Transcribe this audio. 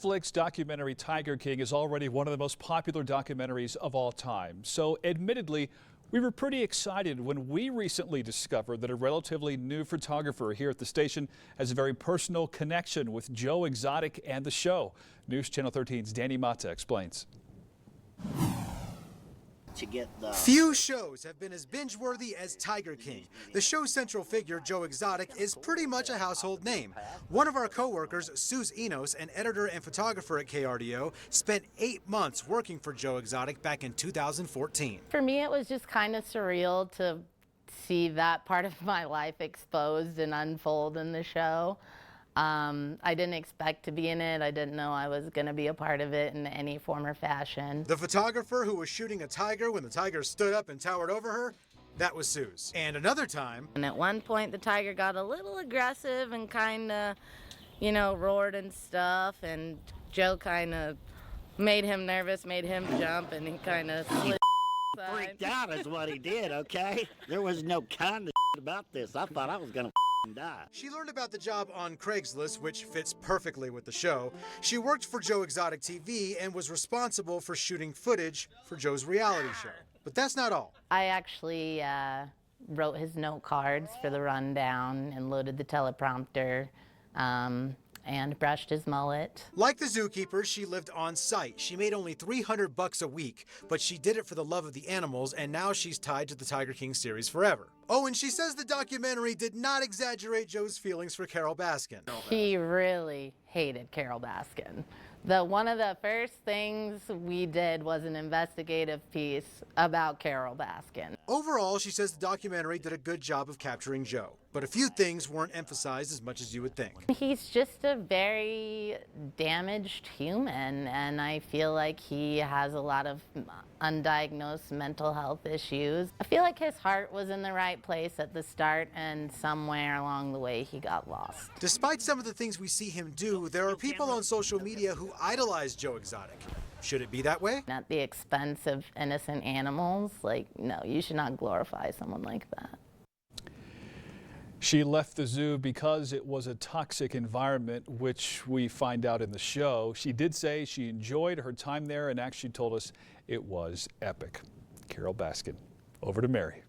Netflix documentary Tiger King is already one of the most popular documentaries of all time. So admittedly, we were pretty excited when we recently discovered that a relatively new photographer here at the station has a very personal connection with Joe Exotic and the show. News Channel 13's Danny Mata explains. Few shows have been as binge-worthy as Tiger King. The show's central figure, Joe Exotic, is pretty much a household name. One of our co-workers, Suze Enos, an editor and photographer at KRDO, spent 8 months working for Joe Exotic back in 2014. For me, it was just kind of surreal to see that part of my life exposed and unfold in the show. I didn't expect to be in it. I didn't know I was going to be a part of it in any form or fashion. The photographer who was shooting a tiger when the tiger stood up and towered over her, that was Suze. And another time... And at one point, the tiger got a little aggressive and kind of, roared and stuff. And Joe kind of made him nervous, made him jump, and he kind of slid. Freaked out is what he did, okay? There was no kind of about this. I thought I was going to die. She learned about the job on Craigslist, which fits perfectly with the show. She worked for Joe Exotic TV and was responsible for shooting footage for Joe's reality show. But that's not all. I actually wrote his note cards for the rundown and loaded the teleprompter and brushed his mullet. Like the zookeeper, she lived on site. She made only $300 a week, but she did it for the love of the animals, and now she's tied to the Tiger King series forever. Oh, and she says the documentary did not exaggerate Joe's feelings for Carole Baskin. He really hated Carole Baskin. One of the first things we did was an investigative piece about Carole Baskin. Overall, she says the documentary did a good job of capturing Joe, but a few things weren't emphasized as much as you would think. He's just a very damaged human, and I feel like he has a lot of undiagnosed mental health issues. I feel like his heart was in the right place at the start, and somewhere along the way he got lost. Despite some of the things we see him do, there are people on social media who idolize Joe Exotic. Should it be that way? At the expense of innocent animals, no, you should not glorify someone like that. She left the zoo because it was a toxic environment, which we find out in the show. She did say she enjoyed her time there and actually told us it was epic. Carole Baskin, over to Mary.